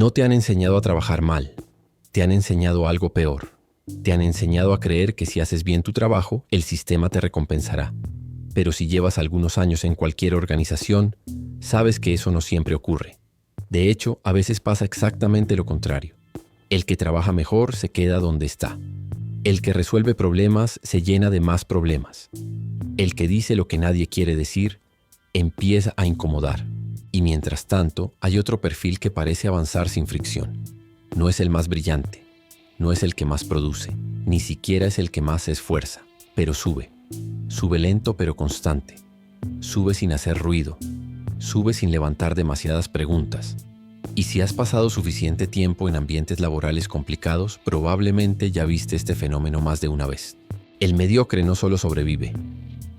No te han enseñado a trabajar mal, te han enseñado algo peor. Te han enseñado a creer que si haces bien tu trabajo, el sistema te recompensará. Pero si llevas algunos años en cualquier organización, sabes que eso no siempre ocurre. De hecho, a veces pasa exactamente lo contrario. El que trabaja mejor se queda donde está. El que resuelve problemas se llena de más problemas. El que dice lo que nadie quiere decir, empieza a incomodar. Y mientras tanto, hay otro perfil que parece avanzar sin fricción. No es el más brillante, no es el que más produce, ni siquiera es el que más se esfuerza, pero sube. Sube lento pero constante. Sube sin hacer ruido. Sube sin levantar demasiadas preguntas. Y si has pasado suficiente tiempo en ambientes laborales complicados, probablemente ya viste este fenómeno más de una vez. El mediocre no solo sobrevive,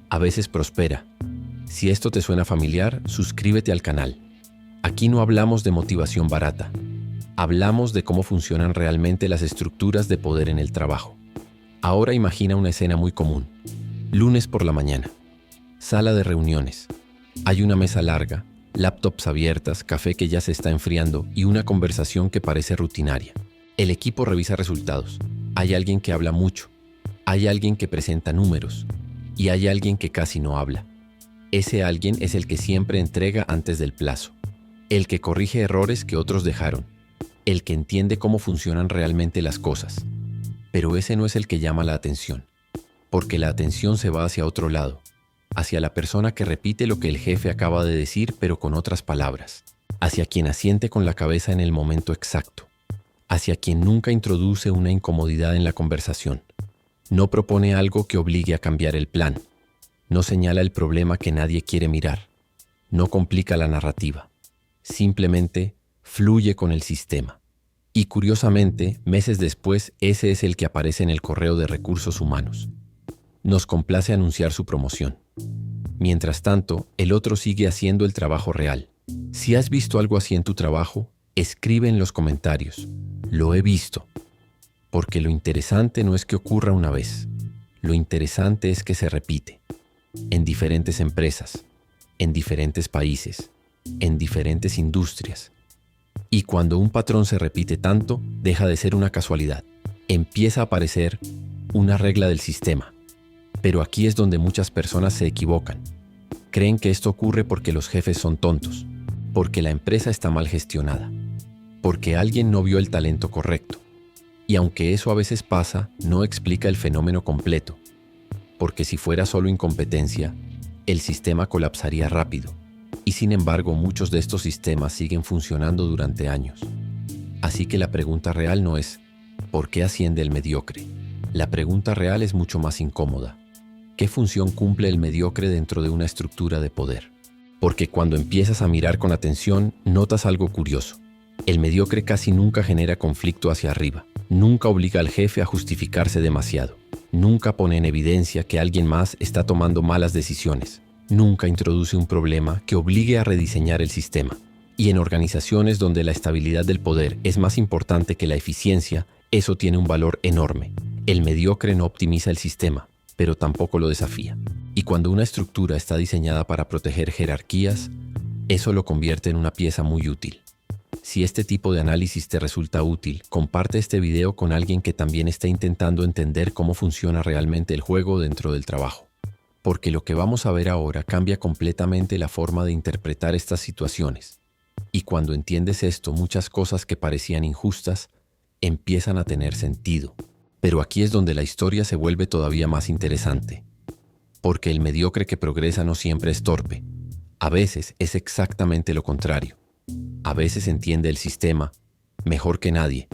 a veces prospera. Si esto te suena familiar, suscríbete al canal. Aquí no hablamos de motivación barata. Hablamos de cómo funcionan realmente las estructuras de poder en el trabajo. Ahora imagina una escena muy común. Lunes por la mañana. Sala de reuniones. Hay una mesa larga, laptops abiertas, café que ya se está enfriando y una conversación que parece rutinaria. El equipo revisa resultados. Hay alguien que habla mucho. Hay alguien que presenta números. Y hay alguien que casi no habla. Ese alguien es el que siempre entrega antes del plazo. El que corrige errores que otros dejaron. El que entiende cómo funcionan realmente las cosas. Pero ese no es el que llama la atención. Porque la atención se va hacia otro lado. Hacia la persona que repite lo que el jefe acaba de decir pero con otras palabras. Hacia quien asiente con la cabeza en el momento exacto. Hacia quien nunca introduce una incomodidad en la conversación. No propone algo que obligue a cambiar el plan. No señala el problema que nadie quiere mirar. No complica la narrativa. Simplemente fluye con el sistema. Y curiosamente, meses después, ese es el que aparece en el correo de recursos humanos. Nos complace anunciar su promoción. Mientras tanto, el otro sigue haciendo el trabajo real. Si has visto algo así en tu trabajo, escribe en los comentarios. Lo he visto. Porque lo interesante no es que ocurra una vez. Lo interesante es que se repite. En diferentes empresas, en diferentes países, en diferentes industrias. Y cuando un patrón se repite tanto, deja de ser una casualidad. Empieza a aparecer una regla del sistema. Pero aquí es donde muchas personas se equivocan. Creen que esto ocurre porque los jefes son tontos, porque la empresa está mal gestionada, porque alguien no vio el talento correcto. Y aunque eso a veces pasa, no explica el fenómeno completo. Porque si fuera solo incompetencia, el sistema colapsaría rápido. Y sin embargo, muchos de estos sistemas siguen funcionando durante años. Así que la pregunta real no es ¿por qué asciende el mediocre? La pregunta real es mucho más incómoda. ¿Qué función cumple el mediocre dentro de una estructura de poder? Porque cuando empiezas a mirar con atención, notas algo curioso. El mediocre casi nunca genera conflicto hacia arriba. Nunca obliga al jefe a justificarse demasiado. Nunca pone en evidencia que alguien más está tomando malas decisiones. Nunca introduce un problema que obligue a rediseñar el sistema. Y en organizaciones donde la estabilidad del poder es más importante que la eficiencia, eso tiene un valor enorme. El mediocre no optimiza el sistema, pero tampoco lo desafía. Y cuando una estructura está diseñada para proteger jerarquías, eso lo convierte en una pieza muy útil. Si este tipo de análisis te resulta útil, comparte este video con alguien que también está intentando entender cómo funciona realmente el juego dentro del trabajo. Porque lo que vamos a ver ahora cambia completamente la forma de interpretar estas situaciones. Y cuando entiendes esto, muchas cosas que parecían injustas empiezan a tener sentido. Pero aquí es donde la historia se vuelve todavía más interesante. Porque el mediocre que progresa no siempre es torpe. A veces es exactamente lo contrario. A veces entiende el sistema mejor que nadie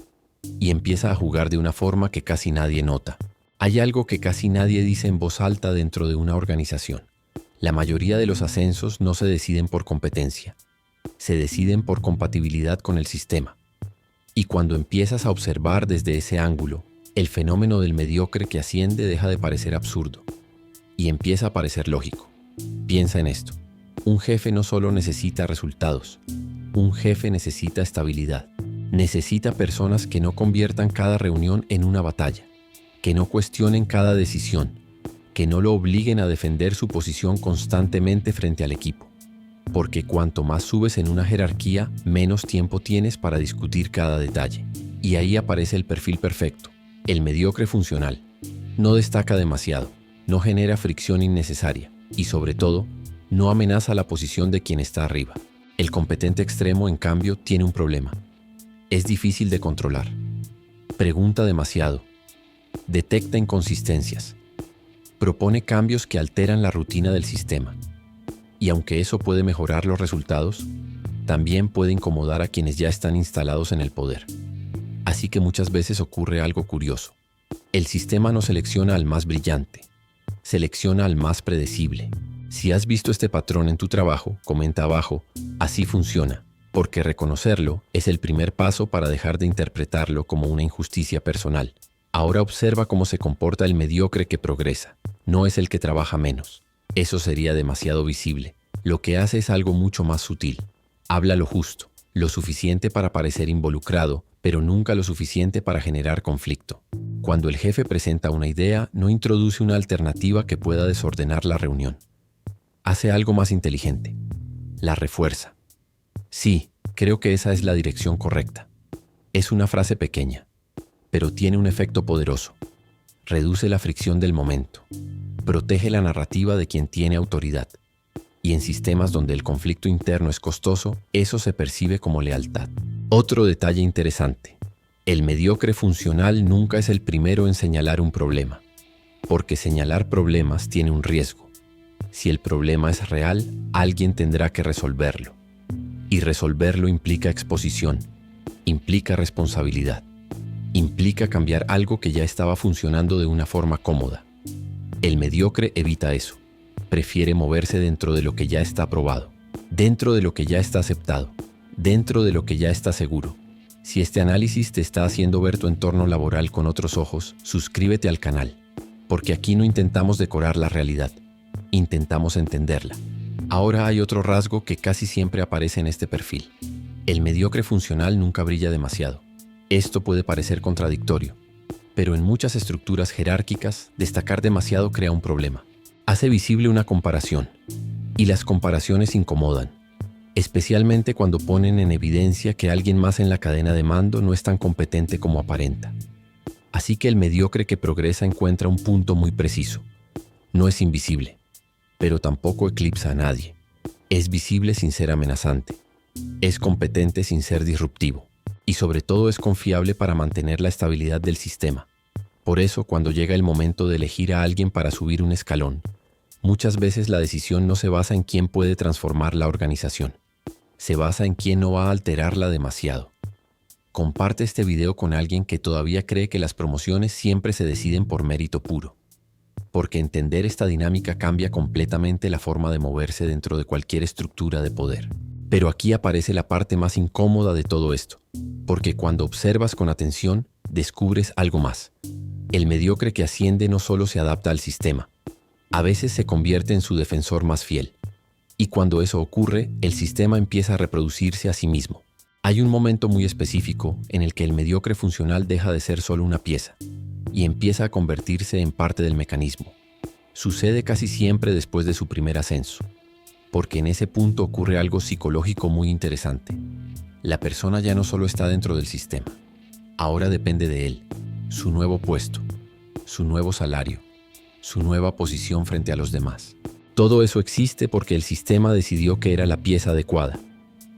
y empieza a jugar de una forma que casi nadie nota. Hay algo que casi nadie dice en voz alta dentro de una organización. La mayoría de los ascensos no se deciden por competencia, se deciden por compatibilidad con el sistema. Y cuando empiezas a observar desde ese ángulo, el fenómeno del mediocre que asciende deja de parecer absurdo y empieza a parecer lógico. Piensa en esto. Un jefe no solo necesita resultados, un jefe necesita estabilidad. Necesita personas que no conviertan cada reunión en una batalla, que no cuestionen cada decisión, que no lo obliguen a defender su posición constantemente frente al equipo. porque cuanto más subes en una jerarquía, menos tiempo tienes para discutir cada detalle. Y ahí aparece el perfil perfecto, el mediocre funcional. No destaca demasiado, no genera fricción innecesaria y, sobre todo, no amenaza la posición de quien está arriba. El competente extremo, en cambio, tiene un problema. Es difícil de controlar. Pregunta demasiado. Detecta inconsistencias. Propone cambios que alteran la rutina del sistema. Y aunque eso puede mejorar los resultados, también puede incomodar a quienes ya están instalados en el poder. Así que muchas veces ocurre algo curioso. El sistema no selecciona al más brillante, selecciona al más predecible. Si has visto este patrón en tu trabajo, comenta abajo, así funciona, porque reconocerlo es el primer paso para dejar de interpretarlo como una injusticia personal. Ahora observa cómo se comporta el mediocre que progresa, no es el que trabaja menos. Eso sería demasiado visible. Lo que hace es algo mucho más sutil. Habla lo justo, lo suficiente para parecer involucrado, pero nunca lo suficiente para generar conflicto. Cuando el jefe presenta una idea, no introduce una alternativa que pueda desordenar la reunión. Hace algo más inteligente. La refuerza. Sí, creo que esa es la dirección correcta. Es una frase pequeña, pero tiene un efecto poderoso. Reduce la fricción del momento. Protege la narrativa de quien tiene autoridad. Y en sistemas donde el conflicto interno es costoso, eso se percibe como lealtad. Otro detalle interesante. El mediocre funcional nunca es el primero en señalar un problema, porque señalar problemas tiene un riesgo. Si el problema es real, alguien tendrá que resolverlo. Y resolverlo implica exposición, implica responsabilidad, implica cambiar algo que ya estaba funcionando de una forma cómoda. El mediocre evita eso. Prefiere moverse dentro de lo que ya está probado, dentro de lo que ya está aceptado, dentro de lo que ya está seguro. Si este análisis te está haciendo ver tu entorno laboral con otros ojos, suscríbete al canal, porque aquí no intentamos decorar la realidad, intentamos entenderla. Ahora hay otro rasgo que casi siempre aparece en este perfil. El mediocre funcional nunca brilla demasiado. Esto puede parecer contradictorio, pero en muchas estructuras jerárquicas, destacar demasiado crea un problema. Hace visible una comparación, y las comparaciones incomodan, especialmente cuando ponen en evidencia que alguien más en la cadena de mando no es tan competente como aparenta. Así que el mediocre que progresa encuentra un punto muy preciso. No es invisible, pero tampoco eclipsa a nadie. Es visible sin ser amenazante. Es competente sin ser disruptivo. Y sobre todo es confiable para mantener la estabilidad del sistema. Por eso, cuando llega el momento de elegir a alguien para subir un escalón, muchas veces la decisión no se basa en quién puede transformar la organización. Se basa en quién no va a alterarla demasiado. Comparte este video con alguien que todavía cree que las promociones siempre se deciden por mérito puro. Porque entender esta dinámica cambia completamente la forma de moverse dentro de cualquier estructura de poder. Pero aquí aparece la parte más incómoda de todo esto. Porque cuando observas con atención, descubres algo más. El mediocre que asciende no solo se adapta al sistema, a veces se convierte en su defensor más fiel. Y cuando eso ocurre, el sistema empieza a reproducirse a sí mismo. Hay un momento muy específico en el que el mediocre funcional deja de ser solo una pieza y empieza a convertirse en parte del mecanismo. Sucede casi siempre después de su primer ascenso, porque en ese punto ocurre algo psicológico muy interesante. La persona ya no solo está dentro del sistema, ahora depende de él, su nuevo puesto, su nuevo salario, su nueva posición frente a los demás. Todo eso existe porque el sistema decidió que era la pieza adecuada.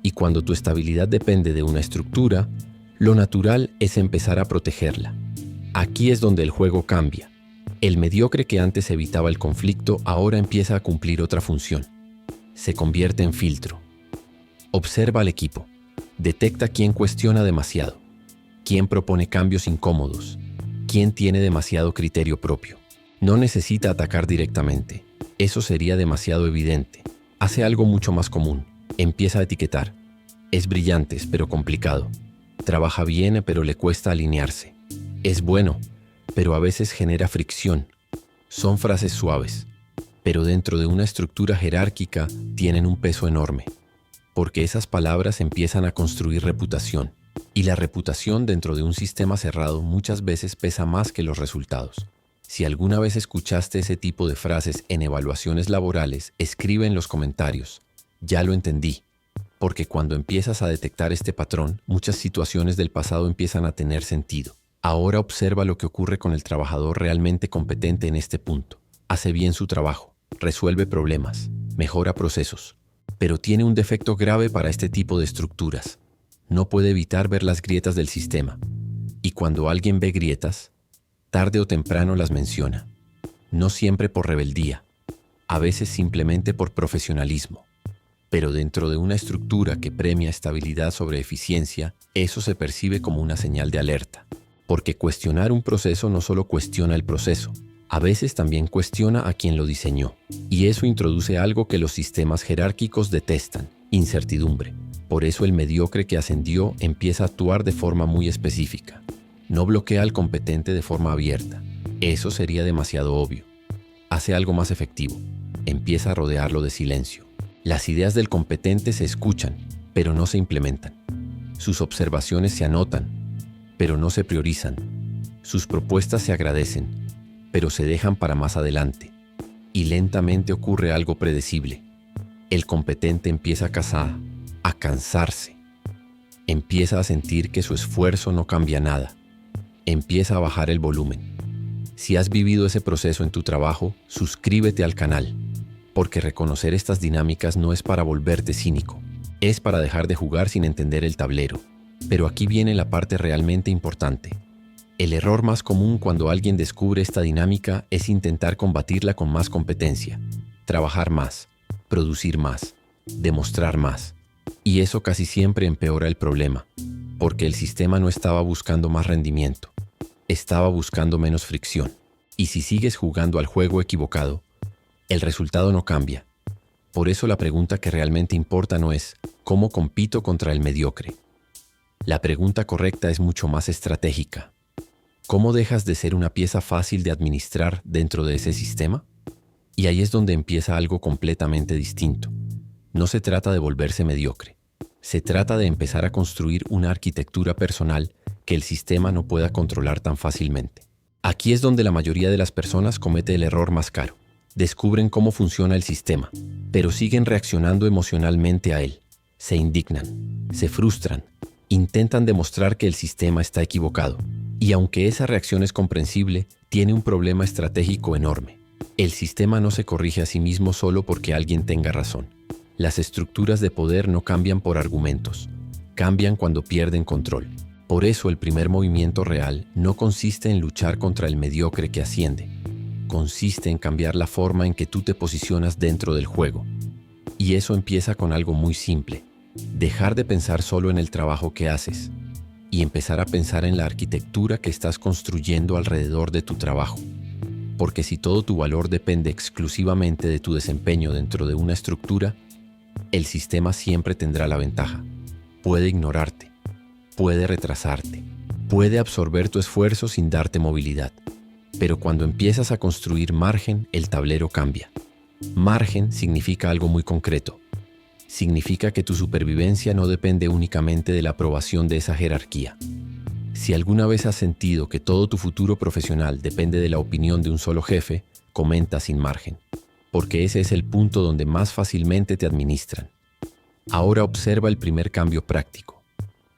Y cuando tu estabilidad depende de una estructura, lo natural es empezar a protegerla. Aquí es donde el juego cambia. El mediocre que antes evitaba el conflicto ahora empieza a cumplir otra función. Se convierte en filtro. Observa al equipo. Detecta quién cuestiona demasiado, quién propone cambios incómodos, quién tiene demasiado criterio propio. No necesita atacar directamente. Eso sería demasiado evidente. Hace algo mucho más común. Empieza a etiquetar. Es brillante, pero complicado. Trabaja bien, pero le cuesta alinearse. Es bueno, pero a veces genera fricción. Son frases suaves, pero dentro de una estructura jerárquica tienen un peso enorme, porque esas palabras empiezan a construir reputación. Y la reputación dentro de un sistema cerrado muchas veces pesa más que los resultados. Si alguna vez escuchaste ese tipo de frases en evaluaciones laborales, escribe en los comentarios. Ya lo entendí. Porque cuando empiezas a detectar este patrón, muchas situaciones del pasado empiezan a tener sentido. Ahora observa lo que ocurre con el trabajador realmente competente en este punto. Hace bien su trabajo, resuelve problemas, mejora procesos, pero tiene un defecto grave para este tipo de estructuras. No puede evitar ver las grietas del sistema. Y cuando alguien ve grietas, tarde o temprano las menciona. No siempre por rebeldía, a veces simplemente por profesionalismo. Pero dentro de una estructura que premia estabilidad sobre eficiencia, eso se percibe como una señal de alerta. Porque cuestionar un proceso no solo cuestiona el proceso, a veces también cuestiona a quien lo diseñó. Y eso introduce algo que los sistemas jerárquicos detestan: incertidumbre. Por eso el mediocre que ascendió empieza a actuar de forma muy específica. No bloquea al competente de forma abierta. Eso sería demasiado obvio. Hace algo más efectivo. Empieza a rodearlo de silencio. Las ideas del competente se escuchan, pero no se implementan. Sus observaciones se anotan, pero no se priorizan. Sus propuestas se agradecen, pero se dejan para más adelante. Y lentamente ocurre algo predecible. El competente empieza a cansarse. Empieza a sentir que su esfuerzo no cambia nada. Empieza a bajar el volumen. Si has vivido ese proceso en tu trabajo, suscríbete al canal. Porque reconocer estas dinámicas no es para volverte cínico, es para dejar de jugar sin entender el tablero. Pero aquí viene la parte realmente importante. El error más común cuando alguien descubre esta dinámica es intentar combatirla con más competencia, trabajar más, producir más, demostrar más. Y eso casi siempre empeora el problema, porque el sistema no estaba buscando más rendimiento, estaba buscando menos fricción. Y si sigues jugando al juego equivocado, el resultado no cambia. Por eso la pregunta que realmente importa no es ¿cómo compito contra el mediocre? La pregunta correcta es mucho más estratégica. ¿Cómo dejas de ser una pieza fácil de administrar dentro de ese sistema? Y ahí es donde empieza algo completamente distinto. No se trata de volverse mediocre. Se trata de empezar a construir una arquitectura personal que el sistema no pueda controlar tan fácilmente. Aquí es donde la mayoría de las personas comete el error más caro. Descubren cómo funciona el sistema, pero siguen reaccionando emocionalmente a él. Se indignan, se frustran, intentan demostrar que el sistema está equivocado. Y aunque esa reacción es comprensible, tiene un problema estratégico enorme. El sistema no se corrige a sí mismo solo porque alguien tenga razón. Las estructuras de poder no cambian por argumentos, cambian cuando pierden control. Por eso el primer movimiento real no consiste en luchar contra el mediocre que asciende. Consiste en cambiar la forma en que tú te posicionas dentro del juego. Y eso empieza con algo muy simple: dejar de pensar solo en el trabajo que haces y empezar a pensar en la arquitectura que estás construyendo alrededor de tu trabajo. Porque si todo tu valor depende exclusivamente de tu desempeño dentro de una estructura, el sistema siempre tendrá la ventaja. Puede ignorarte, puede retrasarte, puede absorber tu esfuerzo sin darte movilidad. Pero cuando empiezas a construir margen, el tablero cambia. Margen significa algo muy concreto. Significa que tu supervivencia no depende únicamente de la aprobación de esa jerarquía. Si alguna vez has sentido que todo tu futuro profesional depende de la opinión de un solo jefe, comenta sin margen, porque ese es el punto donde más fácilmente te administran. Ahora observa el primer cambio práctico.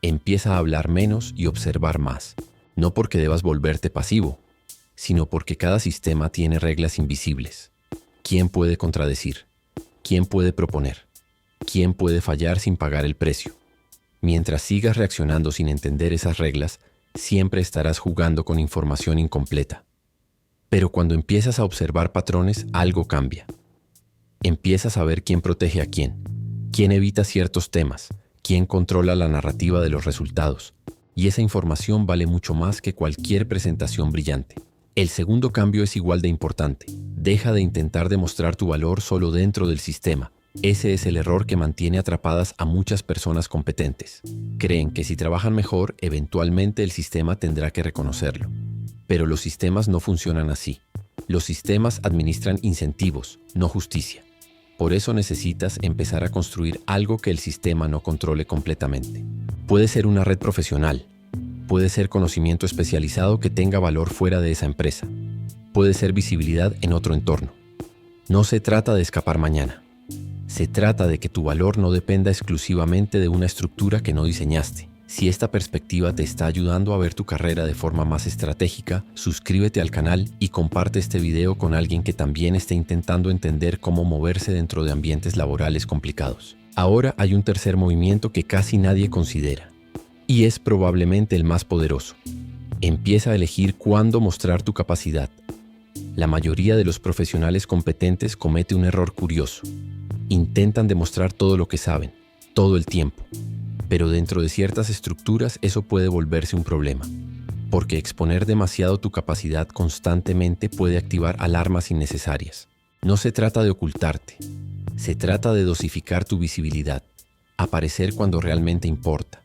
Empieza a hablar menos y observar más, no porque debas volverte pasivo, sino porque cada sistema tiene reglas invisibles. ¿Quién puede contradecir? ¿Quién puede proponer? ¿Quién puede fallar sin pagar el precio? Mientras sigas reaccionando sin entender esas reglas, siempre estarás jugando con información incompleta. Pero cuando empiezas a observar patrones, algo cambia. Empiezas a ver quién protege a quién evita ciertos temas, quién controla la narrativa de los resultados. Y esa información vale mucho más que cualquier presentación brillante. El segundo cambio es igual de importante. Deja de intentar demostrar tu valor solo dentro del sistema. Ese es el error que mantiene atrapadas a muchas personas competentes. Creen que si trabajan mejor, eventualmente el sistema tendrá que reconocerlo. Pero los sistemas no funcionan así. Los sistemas administran incentivos, no justicia. Por eso necesitas empezar a construir algo que el sistema no controle completamente. Puede ser una red profesional. Puede ser conocimiento especializado que tenga valor fuera de esa empresa. Puede ser visibilidad en otro entorno. No se trata de escapar mañana. Se trata de que tu valor no dependa exclusivamente de una estructura que no diseñaste. Si esta perspectiva te está ayudando a ver tu carrera de forma más estratégica, suscríbete al canal y comparte este video con alguien que también esté intentando entender cómo moverse dentro de ambientes laborales complicados. Ahora hay un tercer movimiento que casi nadie considera, y es probablemente el más poderoso. Empieza a elegir cuándo mostrar tu capacidad. La mayoría de los profesionales competentes comete un error curioso. Intentan demostrar todo lo que saben, todo el tiempo. Pero dentro de ciertas estructuras eso puede volverse un problema, porque exponer demasiado tu capacidad constantemente puede activar alarmas innecesarias. No se trata de ocultarte, se trata de dosificar tu visibilidad, aparecer cuando realmente importa,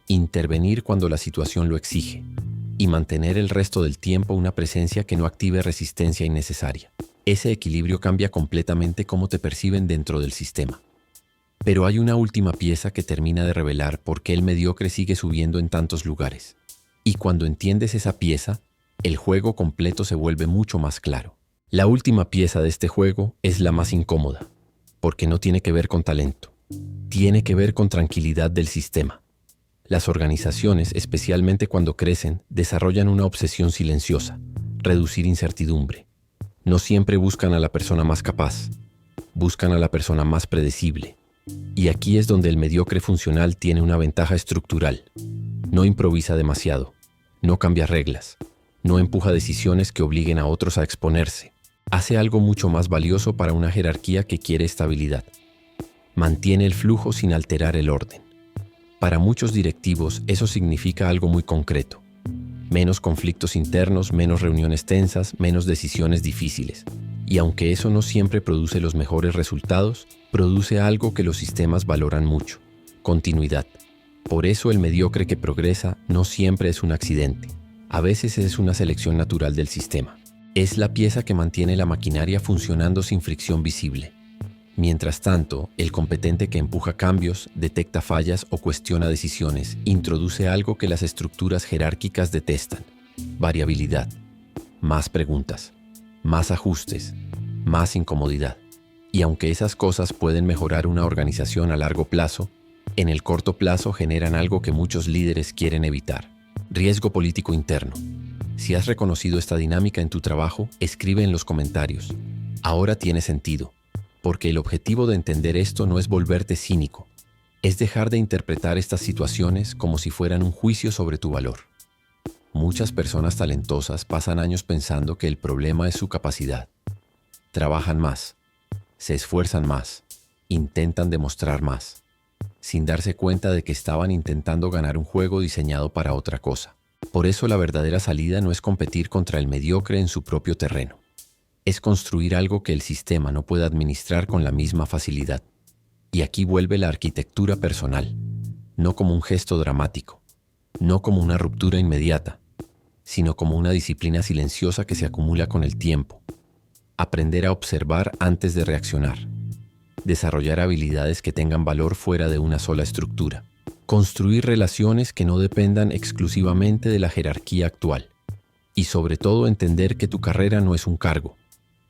intervenir cuando la situación lo exige, y mantener el resto del tiempo una presencia que no active resistencia innecesaria. Ese equilibrio cambia completamente cómo te perciben dentro del sistema. Pero hay una última pieza que termina de revelar por qué el mediocre sigue subiendo en tantos lugares. Y cuando entiendes esa pieza, el juego completo se vuelve mucho más claro. La última pieza de este juego es la más incómoda, porque no tiene que ver con talento. Tiene que ver con tranquilidad del sistema. Las organizaciones, especialmente cuando crecen, desarrollan una obsesión silenciosa: reducir incertidumbre. No siempre buscan a la persona más capaz, buscan a la persona más predecible. Y aquí es donde el mediocre funcional tiene una ventaja estructural. No improvisa demasiado, no cambia reglas, no empuja decisiones que obliguen a otros a exponerse. Hace algo mucho más valioso para una jerarquía que quiere estabilidad. Mantiene el flujo sin alterar el orden. Para muchos directivos eso significa algo muy concreto. Menos conflictos internos, menos reuniones tensas, menos decisiones difíciles. Y aunque eso no siempre produce los mejores resultados, produce algo que los sistemas valoran mucho: continuidad. Por eso el mediocre que progresa no siempre es un accidente. A veces es una selección natural del sistema. Es la pieza que mantiene la maquinaria funcionando sin fricción visible. Mientras tanto, el competente que empuja cambios, detecta fallas o cuestiona decisiones, introduce algo que las estructuras jerárquicas detestan: variabilidad, más preguntas, más ajustes, más incomodidad. Y aunque esas cosas pueden mejorar una organización a largo plazo, en el corto plazo generan algo que muchos líderes quieren evitar: riesgo político interno. Si has reconocido esta dinámica en tu trabajo, escribe en los comentarios. Ahora tiene sentido, porque el objetivo de entender esto no es volverte cínico, es dejar de interpretar estas situaciones como si fueran un juicio sobre tu valor. Muchas personas talentosas pasan años pensando que el problema es su capacidad. Trabajan más, se esfuerzan más, intentan demostrar más, sin darse cuenta de que estaban intentando ganar un juego diseñado para otra cosa. Por eso la verdadera salida no es competir contra el mediocre en su propio terreno. Es construir algo que el sistema no puede administrar con la misma facilidad. Y aquí vuelve la arquitectura personal, no como un gesto dramático, no como una ruptura inmediata, sino como una disciplina silenciosa que se acumula con el tiempo. Aprender a observar antes de reaccionar. Desarrollar habilidades que tengan valor fuera de una sola estructura. Construir relaciones que no dependan exclusivamente de la jerarquía actual. Y sobre todo entender que tu carrera no es un cargo.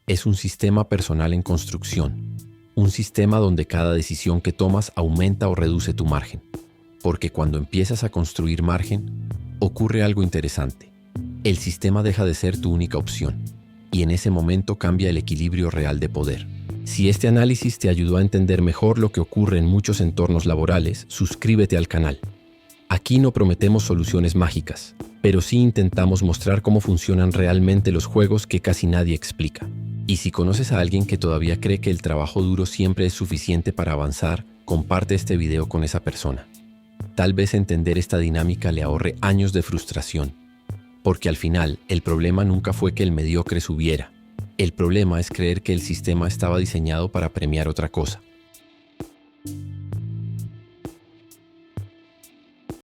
Es un sistema personal en construcción. Un sistema donde cada decisión que tomas aumenta o reduce tu margen. Porque cuando empiezas a construir margen, ocurre algo interesante. El sistema deja de ser tu única opción. Y en ese momento cambia el equilibrio real de poder. Si este análisis te ayudó a entender mejor lo que ocurre en muchos entornos laborales, suscríbete al canal. Aquí no prometemos soluciones mágicas, pero sí intentamos mostrar cómo funcionan realmente los juegos que casi nadie explica. Y si conoces a alguien que todavía cree que el trabajo duro siempre es suficiente para avanzar, comparte este video con esa persona. Tal vez entender esta dinámica le ahorre años de frustración. Porque al final, el problema nunca fue que el mediocre subiera. El problema es creer que el sistema estaba diseñado para premiar otra cosa.